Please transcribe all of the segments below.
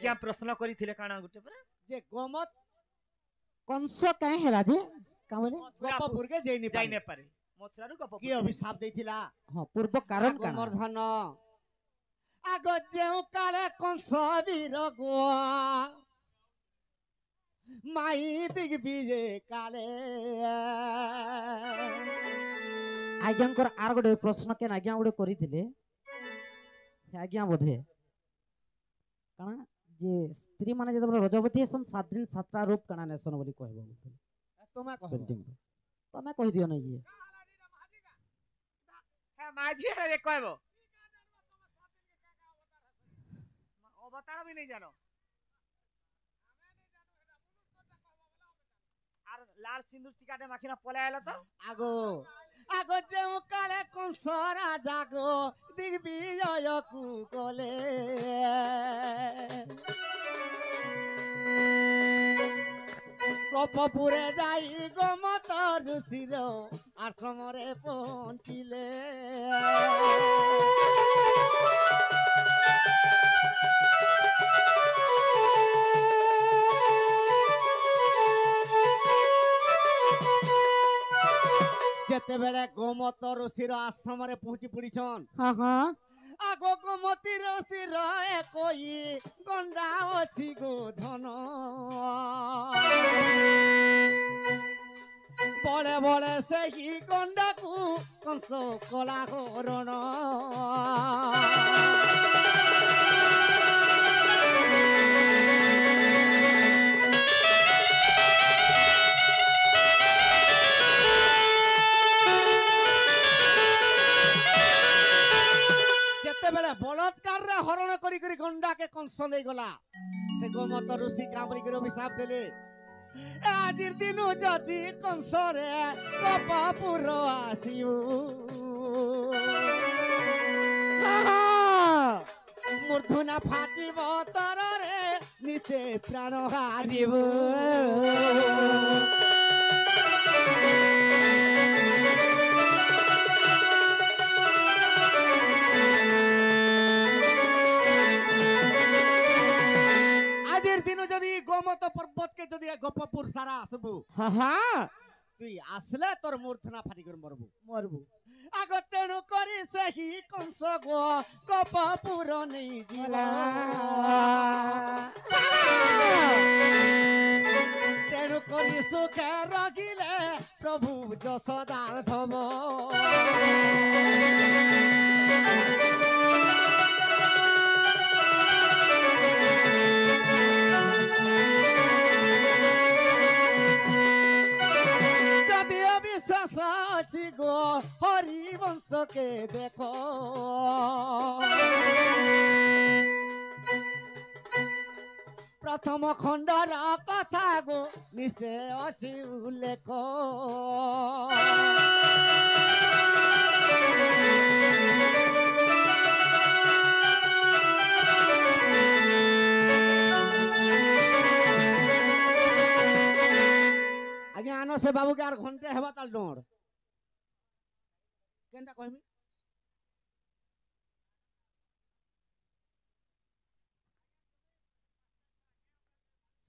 आज्ञा प्रश्न करिथिले काना गुटे पर जे गोमत कंस काहे हेला जे का बोले गोपपुर के जाई ने पारे मथुरा रु गप की अभिशाप देथिला हां पूर्व कारण का गोमर्धन आगो जेउ काले कंस वीर गो माई दिग्विजय काले आज्ञांकर आर गोटे प्रश्न केन आज्ञा गोटे करिथिले आज्ञा बोधे काना जे स्त्री माने जब रजवती सन 7 दिन 7 रूप काना नेसन बोली कहबो तमे कह तमे कहि दियो नै जे है माझी रे कहबो अवतार भी नहीं जानो आर लाल सिंदूर टिकाटे माखिना पलायला तो आगो आगो जेउ काले कंस राजा गो दिग्विजय कु गले गोपपुरे जाई गोमत ऋषिर आश्रमरे पहुँचिले जेते बेले गोमत ऋषिर आश्रमरे पहुँची पड़ीछन हां हां आगो गोमती ऋषिर कोई गंडा अछि गो धन बड़े बड़े से ही गंडा को कंस कला हरण बलात्कार रे हरण करी करी गंडा के कंस नहीं गला से गोमत ऋषि कामरी के अभिशाप देले आज दिन जदि कंस रे गोपपुर आसिउ मूर्धना फाटिब तर रे निसे प्राण हारिब गोमत पर्वत के जदि गोपपुर सारा आसबु हां हां तुई आसले तोर मूर्धना फाटी कर मरबु आगो तेनु करी सही कंस गो गोपपुर नहीं जिला तेनु करी सुख रगिले प्रभु जसोदार धम गो हरि वंश के देखो प्रथम खंडर कथा गो निश्चय अछि उल्लेख आज्ञा आनो से बाबू के आर घंटे हेबा ताल डोर केनटा कहमी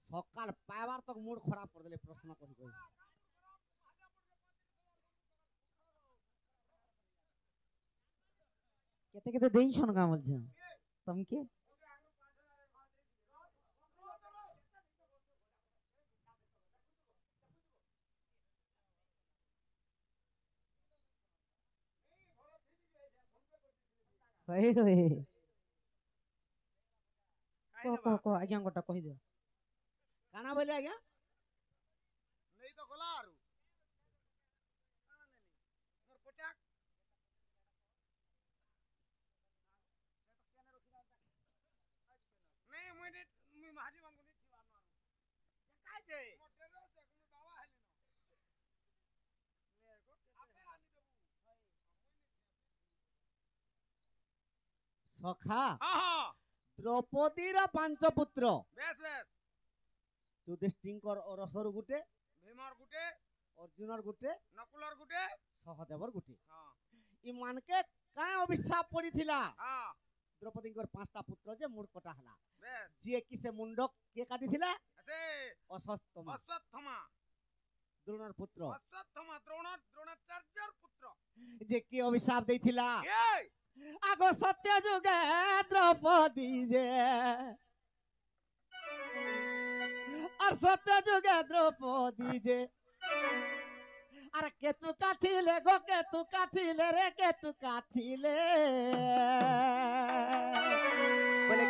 सकाल पाइबार तक मूड खराब कर देले प्रश्न कहि कहि केते केते देई छन का बोल छ तुमके होय होय को आज्ञा गोटा कहि दियो काना बोले आज्ञा नहीं तो गला आरु मोर पोटाक नहीं मुई महाजी मांगु नहीं छिवा मारू काय छे मोर टेरो से कुनु बाबा हेले न आपे आनी देबू सखा हां हां द्रौपदी रा पांच पुत्र बेस बेस युधिष्ठिर अरसर गुटे भीमर गुटे अर्जुनर गुटे नकुलर गुटे सहदेवर गुटे हां इ मान के का अभिशाप पड़ी थिला हां ଦ୍ରୌପଦୀଙ୍କର 5ଟା ପୁତ୍ର ଯେ ମୁଣ୍ଡ କଟା ହେଲା ବେଶ ଯିଏ କି ସେ ମୁଣ୍ଡ କିଏ କାଟିଥିଲା ସେ ଅଶ୍ୱତ୍ଥମା ଅଶ୍ୱତ୍ଥମା ଦ୍ରୋଣର ପୁତ୍ର ଅଶ୍ୱତ୍ଥମା ଦ୍ରୋଣାଚାର୍ଯ୍ୟର ପୁତ୍ର ଯେ କି ଅଭିଶାପ ଦେଇଥିଲା କିଏ আগ সত্য যুগে দ্রৌপদী যে আর সত্য যুগে দ্রৌপদী যে আর কেতু কাথিলে গো কেতু কাথিলে রে কেতু কাথিলে बोले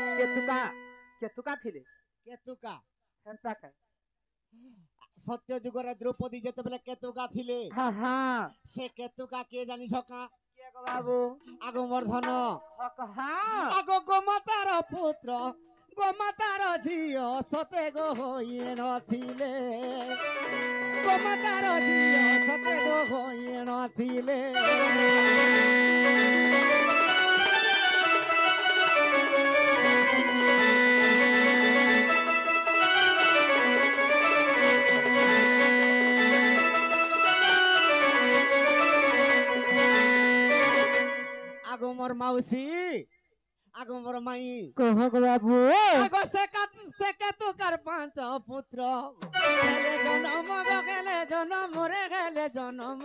केतुका थिले কেতুকা हेंता का সত্য যুগরে দ্রৌপদী যেতবেলে কেতুকা থিলে हाँ हाँ সে কেতুকা কে জানি সকা के गो बाबू আগমর্ধন हाँ আগ গোমাতার পুত্র গোমাতার ঝিও সতে গো হইয়ে নথিলে গোমাতার ঝিও সতে গো হইয়ে নথিলে আগমর মাউসী আগমর মাই কহ গো বাবু আগ সে কেতুকার 5 পুত্র গেলে জনম গো গেলে জনম রে গেলে জনম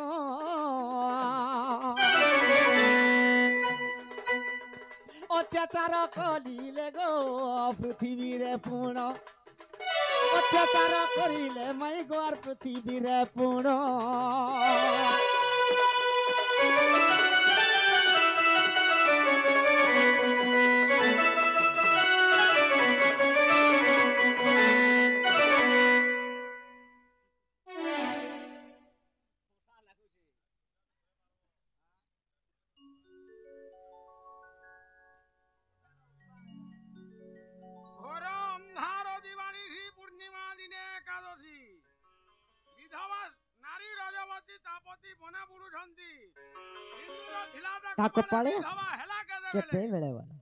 অত্যাচার করিলে গো পৃথিবীরে পুণ অত্যাচার করিলে মাই গো আর পৃথিবীরে পুণ ঘোর অন্ধার দিবানিশি পূর্ণিমা দিনে একাদশী বিধবা নারী রজবতী তাপতি বনে বুড়ুছন্তি হিন্দুর ধিলাদা তাক কপালে পাଳେ বিধবা হেলা কেদে কেতে বেলে বেলে বলে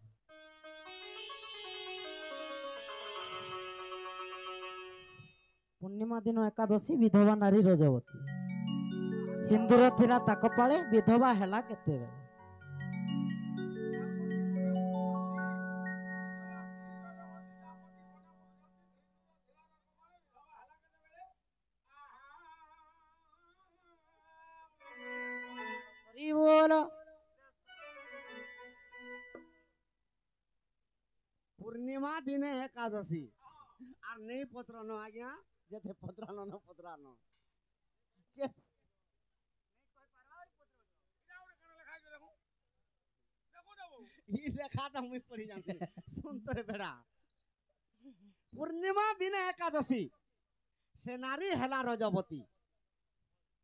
ପୂର୍ଣ୍ଣିମା ଦିନ ଏକାଦଶୀ ବିଧବା ନାରୀ ରଜବତୀ ସିନ୍ଦୁର ଥିଲା ତାକ ପାଳେ ବିଧବା ହେଲା କେତେବେଳେ হরি বল পূর্ণিমা দিনে একাদশী আর নেই পত্রানো আজ্ঞা যেতে পত্রানো না পত্রানো কে ই লেখাটা মুই পড়ি জানছি সুন্দর বেড়া পূর্ণিমা দিনে একাদশী সে নারী হেলা রজবতী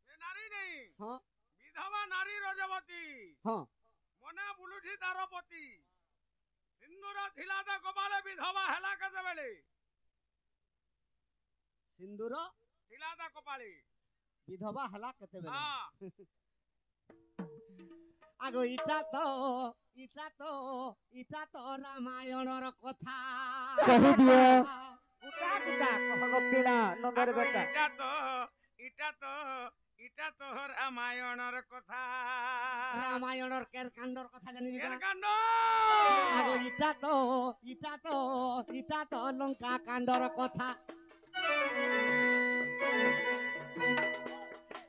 এ নারী নেই হ্যাঁ বিধবা নারী রজবতী হ্যাঁ মনে বুলুঠি তারপতি হিন্দুর ধিলাদা কপালে বিধবা হেলা কেদে বেলে সিন্দুর ধিলাদা কপালে বিধবা হেলা কেতেবেলে হ্যাঁ আগো ইটা তো রামায়ণর কথা কহি দিও कुटा कुटा कह गो पीड़ा नंदर আগো बेटा ইটা তো রামায়ণর কথা রামায়ণর কের কাণ্ডর কথা জানিবি কেন কা কাণ্ড আগো ইটা তো লঙ্কা কাণ্ডর কথা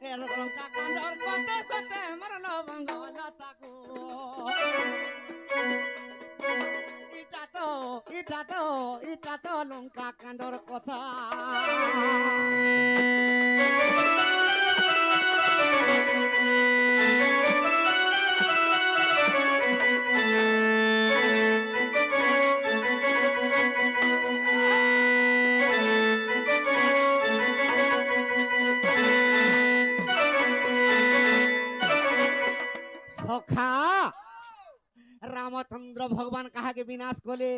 এর লঙ্কা কাণ্ডর কথা সতে মরল বঙ্গল তাকু ইটা তো লঙ্কা কাণ্ডর কথা সখা রামচন্দ্র ভগবান কাহাকে বিনাশ কলে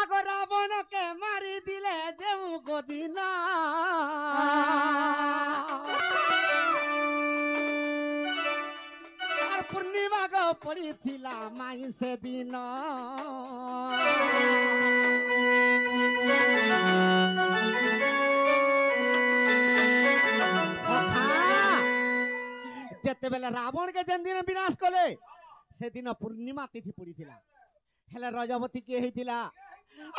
আগ রাবণকে মারি দিলে যে গদিন আর পূর্ণিমা গো পড়িছিলা মাই সেদিন সখা যেতেবেলে রাবণকে যেন দিন বিনাশ কলে সেদিন পূর্ণিমা তিথি পড়িছিলা ହେଲେ ରଜବତୀ କିଏ ହେଇଥିଲା?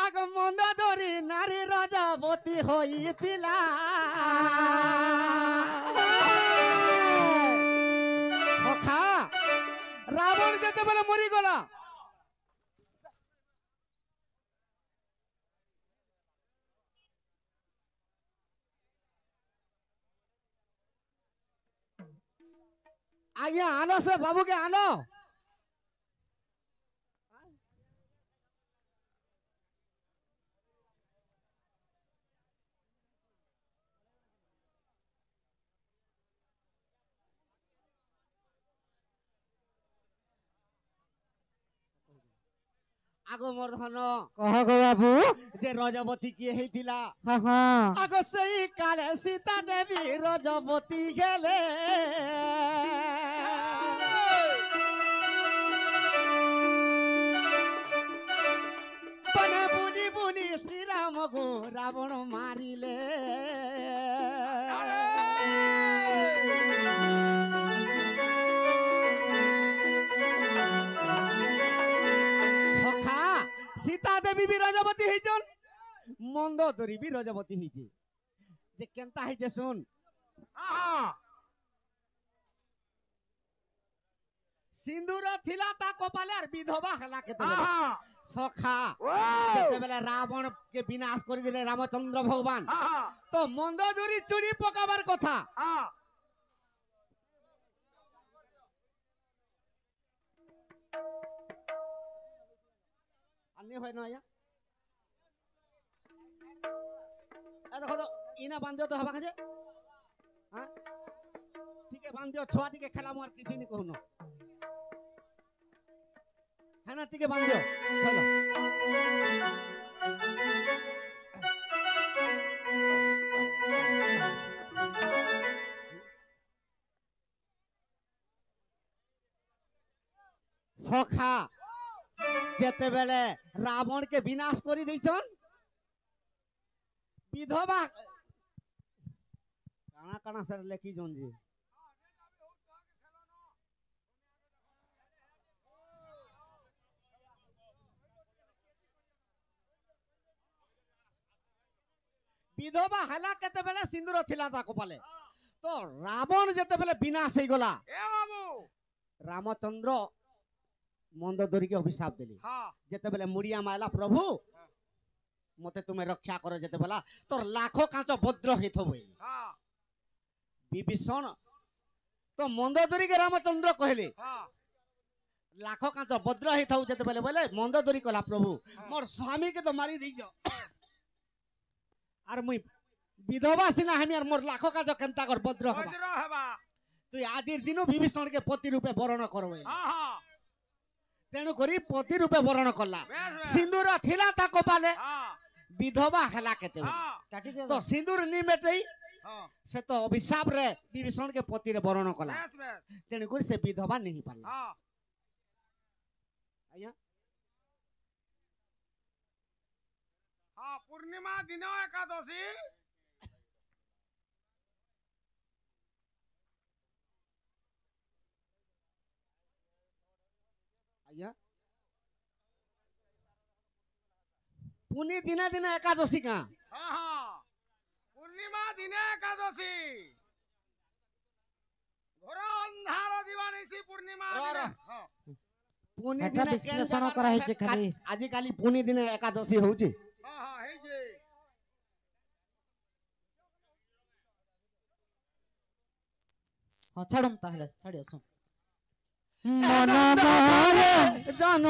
ଆଗ ମନ୍ଦୋଦରୀ ନାରୀ ରଜବତୀ ହୋଇଥିଲା। ସଖା ରାବଣ ଯେତେବେଳେ ମରିଗଲା, ଆଜ୍ଞା ଆନ ସେ ବାବୁକେ ଆନ। ଆଗ ମୋର ଧନ କହ ଗୋ ବାବୁ। ଯେ ରଜବତୀ କିଏ ହେଇଥିଲା? ହଁ ହଁ ଆଗ ସେଇ କାଳେ ସୀତା ଦେବୀ ରଜବତୀ ହେଲେ। ବନେ ବୁଲି ବୁଲି ଶ୍ରୀରାମକୁ ରାବଣ ମାରିଲେ। ସଖା ସୀତା ଦେବୀ ବି ରଜବତୀ ହେଇଛନ୍, ମନ୍ଦୋଦରୀ ବି ରଜବତୀ ହେଇছে। যে কেনতা হইছে শুন। সিন্দুর থিলা তা কপালে আর বিধবা হেলা কেতেবেলে। সখা যেতেবেলে রাবণ কে বিনাশ করে দিলে রামচন্দ্র ভগবান, তো মন্দোদরী চুরি পকাবার কথা। अन्य হয় না আয়া এ দেখো তো ইনা বান্ধিও তো হবা কাজে। হ্যাঁ ঠিক বান্ধিও, ছুয়া টিকে খেলাম আর কিছু নি কহুন। হ্যাঁ না টিকে বান্ধিও হলো। সখা যেতেবেলে রাবণ কে বিনাশ করে দিয়েছন, বিধবা কানা কানা স্যার লেখিছন যে বিধবা হেলা কেতেবেলে সিন্দুর থিলা তা কপালে। তো রাবণ যেতেবেলে বিনাশ হয়ে গলা, এ বাবু রামচন্দ্র মন্দোদরীকে অভিশাপ দিলি। হ্যাঁ যেতেবেলে মুড়িয়া মাইলা, প্রভু মতে তুমি রক্ষা করো। যেতেবেলা তোর লাখো কাঁচ বদ্র হিত বইলি। হ্যাঁ বিভীষণ তো মন্দোদরীকে রামচন্দ্র কহিলে হ্যাঁ লাখো কাঁচ বদ্র হিত হউ। যেতেবেলে বলে মন্দোদরী কলা, প্রভু মোর স্বামীকে তো মারি দিছ, আর মুই বিধবা সিনা হেমি আর মোর লাখো কাঁচ কেনতা কর বদ্র হবা। বজ্র হেবা। তুই আজির দিন বিভীষণকে পতি রূপে বরণ করবে। হ্যাঁ হ্যাঁ তেণু করি পতি রূপে বরণ কলা। বেশ বেশ। সিন্দুর থিলা তা কপালে, হ্যাঁ বিধবা হেলা কেতে হ্যাঁ কাটি দে তো সিন্দুর নি মেটেই হ্যাঁ সে তো অভিশাপ রে বিভীষণ কে পতিরে বরণ কলা। বেশ বেশ। তেণু করি সে বিধবা নেই পারলা। হ্যাঁ আজ্ঞা হ্যাঁ পূর্ণিমা দিন একাদশী আজ্ঞা পুনি দিনে দিনে একাদশী কা হ্যাঁ হ্যাঁ পূর্ণিমা দিনে একাদশী ঘোর অন্ধার দিবানিশি পূর্ণিমা র, র। দিনে। হ্যাঁ পুনি এটা দিনে বিশ্লেষণ করা হয়েছে খালি। আজি কালি পুনি দিনে একাদশী হଉଛି। হ্যাঁ হ্যাঁ ହେଇଛି। ହଁ ଛାଡ଼ୁନ୍ ତାହେଲେ ଛାଡ଼ି ଆସୁନ୍। জন্ম